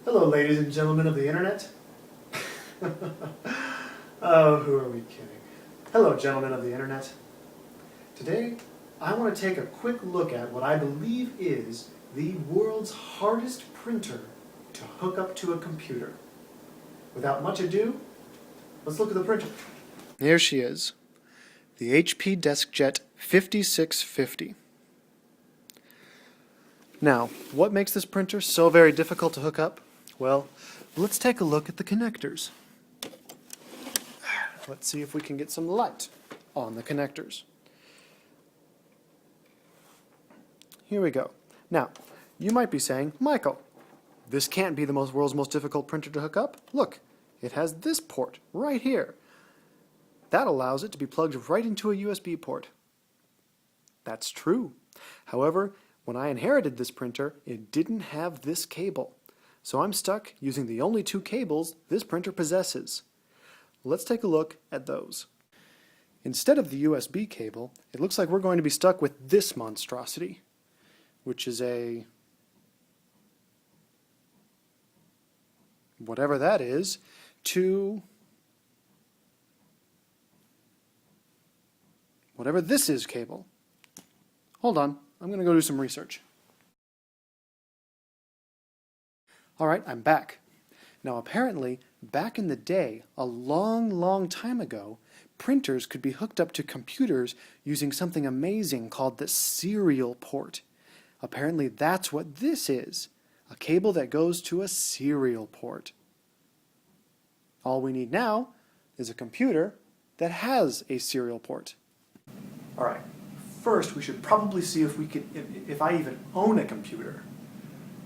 Hello, ladies and gentlemen of the internet. Oh, who are we kidding? Hello, gentlemen of the internet. Today, I want to take a quick look at what I believe is the world's hardest printer to hook up to a computer. Without much ado, let's look at the printer. Here she is, the HP DeskJet 5650. Now, what makes this printer so very difficult to hook up? Well, let's take a look at the connectors. Let's see if we can get some light on the connectors. Here we go. Now, you might be saying, Michael, this can't be the world's most difficult printer to hook up. Look, it has this port right here. That allows it to be plugged right into a USB port. That's true. However, when I inherited this printer, it didn't have this cable. So I'm stuck using the only two cables this printer possesses. Let's take a look at those. Instead of the USB cable, it looks like we're going to be stuck with this monstrosity, which is a, whatever that is, to whatever this is cable. Hold on, I'm going to go do some research. Alright, I'm back. Now apparently, back in the day, a long time ago, printers could be hooked up to computers using something amazing called the serial port. Apparently that's what this is, a cable that goes to a serial port. All we need now is a computer that has a serial port. Alright, first we should probably see if I even own a computer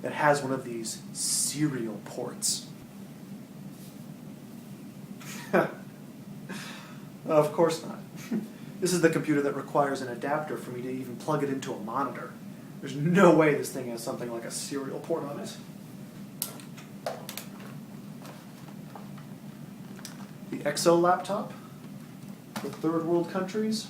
that has one of these serial ports. Of course not. This is the computer that requires an adapter for me to even plug it into a monitor. There's no way this thing has something like a serial port on it. The EXO laptop for third world countries,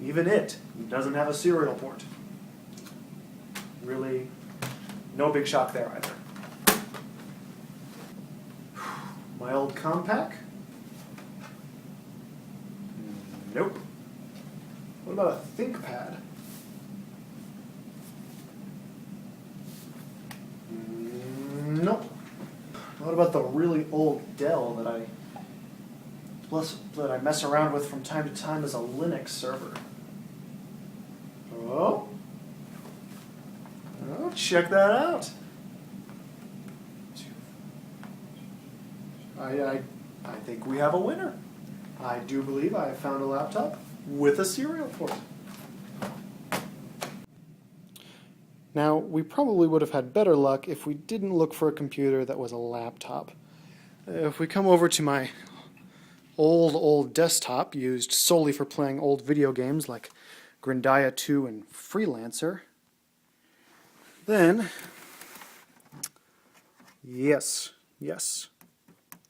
even it doesn't have a serial port. Really, no big shock there either. My old Compaq? Nope. What about a ThinkPad? Nope. What about the really old Dell that I mess around with from time to time as a Linux server? Oh, check that out. I think we have a winner. I do believe I have found a laptop with a serial port. Now, we probably would have had better luck if we didn't look for a computer that was a laptop. If we come over to my old desktop used solely for playing old video games like Grandia 2 and Freelancer, then, yes,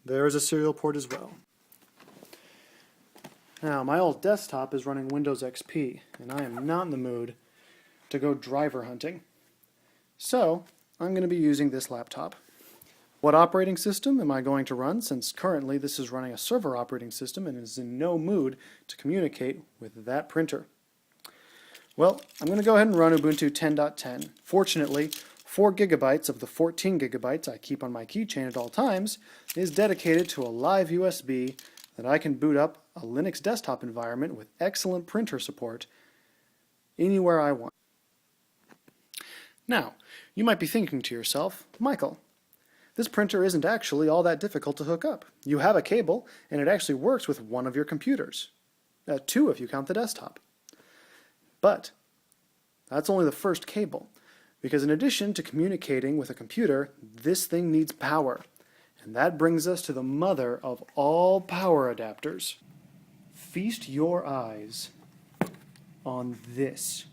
there is a serial port as well. Now, my old desktop is running Windows XP, and I am not in the mood to go driver hunting. So, I'm going to be using this laptop. What operating system am I going to run, since currently this is running a server operating system and is in no mood to communicate with that printer? Well, I'm going to go ahead and run Ubuntu 10.10. Fortunately, 4 gigabytes of the 14 gigabytes I keep on my keychain at all times is dedicated to a live USB that I can boot up a Linux desktop environment with excellent printer support anywhere I want. Now, you might be thinking to yourself, Michael, this printer isn't actually all that difficult to hook up. You have a cable, and it actually works with one of your computers. 2 if you count the desktop. But that's only the first cable, because in addition to communicating with a computer, this thing needs power. And that brings us to the mother of all power adapters. Feast your eyes on this.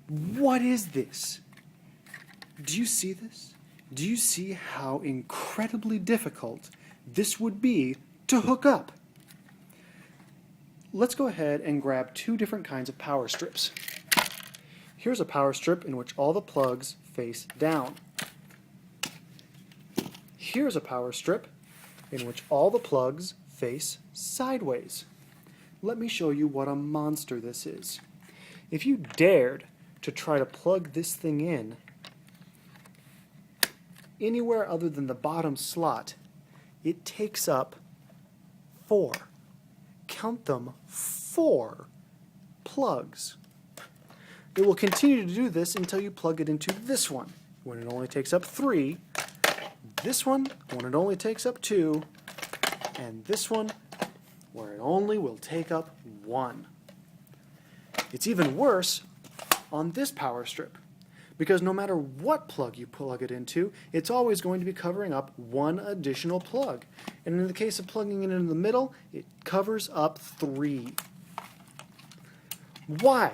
What is this? Do you see this? Do you see how incredibly difficult this would be to hook up? Let's go ahead and grab 2 different kinds of power strips. Here's a power strip in which all the plugs face down. Here's a power strip in which all the plugs face sideways. Let me show you what a monster this is. If you dared to try to plug this thing in anywhere other than the bottom slot, it takes up 4. Count them, 4 plugs. It will continue to do this until you plug it into this one, when it only takes up 3, this one, when it only takes up 2, and this one, where it only will take up 1. It's even worse on this power strip, because no matter what plug you plug it into, it's always going to be covering up 1 additional plug. And in the case of plugging it in the middle, it covers up 3. Why?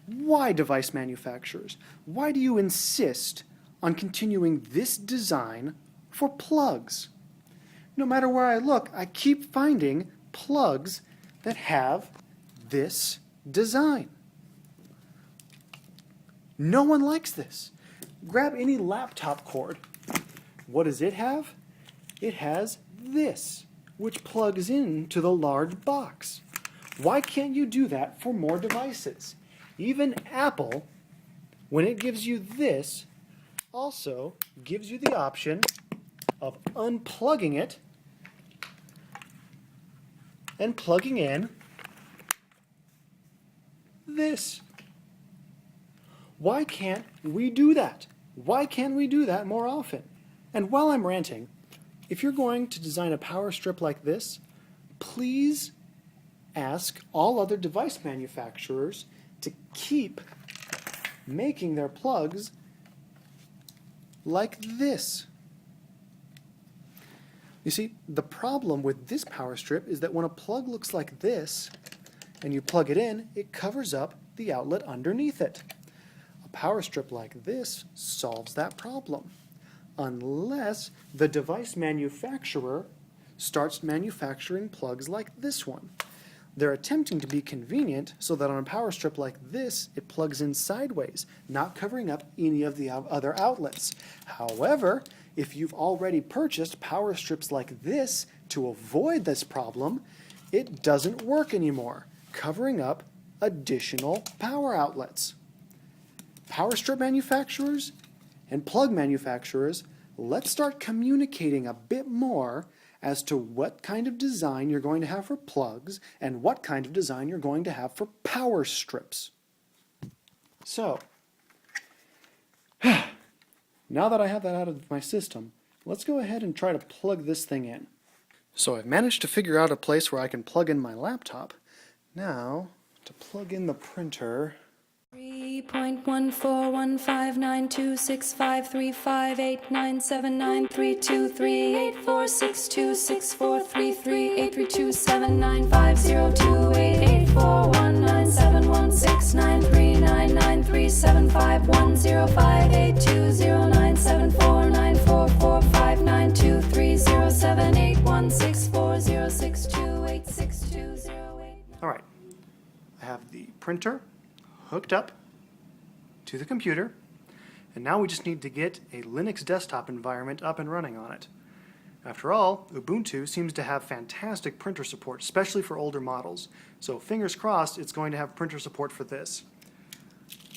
Why, device manufacturers? Why do you insist on continuing this design for plugs? No matter where I look, I keep finding plugs that have this design. No one likes this. Grab any laptop cord. What does it have? It has this, which plugs into the large box. Why can't you do that for more devices? Even Apple, when it gives you this, also gives you the option of unplugging it and plugging in this. Why can't we do that? Why can't we do that more often? And while I'm ranting, if you're going to design a power strip like this, please ask all other device manufacturers to keep making their plugs like this. You see, the problem with this power strip is that when a plug looks like this, and you plug it in, it covers up the outlet underneath it. A power strip like this solves that problem, unless the device manufacturer starts manufacturing plugs like this one. They're attempting to be convenient so that on a power strip like this, it plugs in sideways, not covering up any of the other outlets. However, if you've already purchased power strips like this to avoid this problem, it doesn't work anymore, covering up additional power outlets. Power strip manufacturers and plug manufacturers, let's start communicating a bit more as to what kind of design you're going to have for plugs and what kind of design you're going to have for power strips. So, now that I have that out of my system, let's go ahead and try to plug this thing in. So I've managed to figure out a place where I can plug in my laptop. Now, to plug in the printer... 3.141592653589780793284076949459237510682068628628. Alright, I have the printer hooked up to the computer, and now we just need to get a Linux desktop environment up and running on it. After all, Ubuntu seems to have fantastic printer support, especially for older models, so fingers crossed it's going to have printer support for this.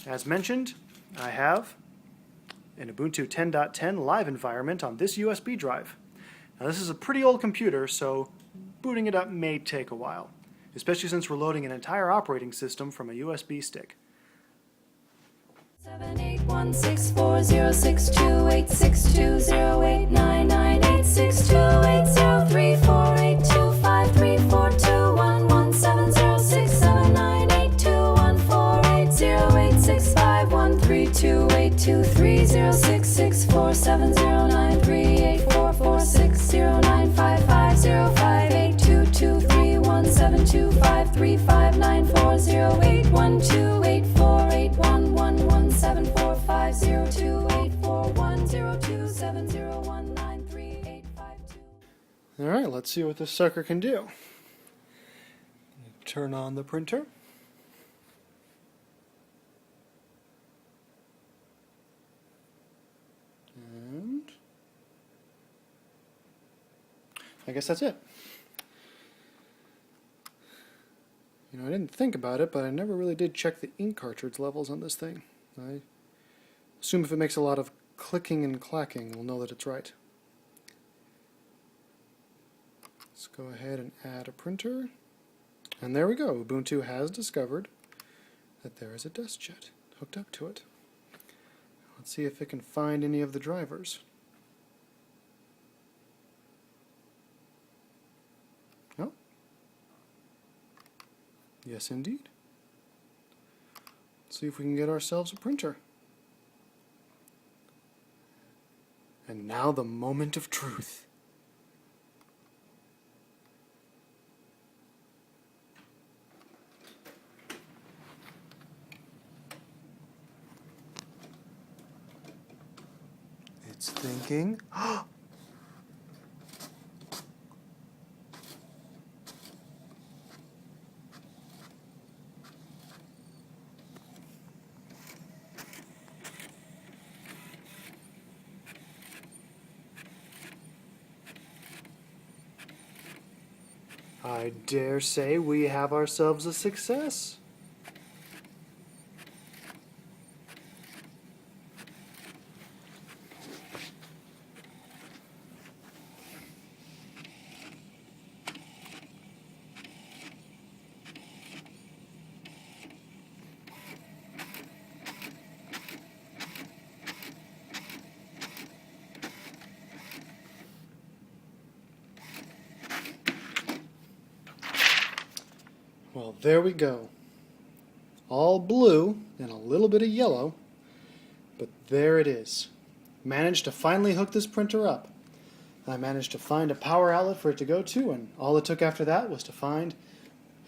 As mentioned, I have an Ubuntu 10.10 live environment on this USB drive. Now this is a pretty old computer, so booting it up may take a while, especially since we're loading an entire operating system from a USB stick. 70815082117067982148604709384460955028411745021745021948502. Alright, let's see what this sucker can do. Turn on the printer. I guess that's it. You know, I didn't think about it, but I never really did check the ink cartridge levels on this thing. I assume if it makes a lot of clicking and clacking, we'll know that it's right. Let's go ahead and add a printer. And there we go. Ubuntu has discovered that there is a DeskJet hooked up to it. Let's see if it can find any of the drivers. No. Yes, indeed. Let's see if we can get ourselves a printer. And now the moment of truth. It's thinking. I dare say we have ourselves a success. Well, there we go. All blue and a little bit of yellow, but there it is. Managed to finally hook this printer up. I managed to find a power outlet for it to go to, and all it took after that was to find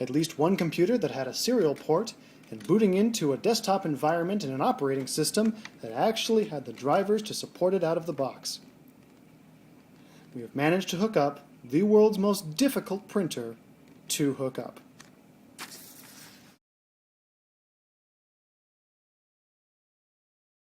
at least one computer that had a serial port and booting into a desktop environment and an operating system that actually had the drivers to support it out of the box. We have managed to hook up the world's most difficult printer to hook up.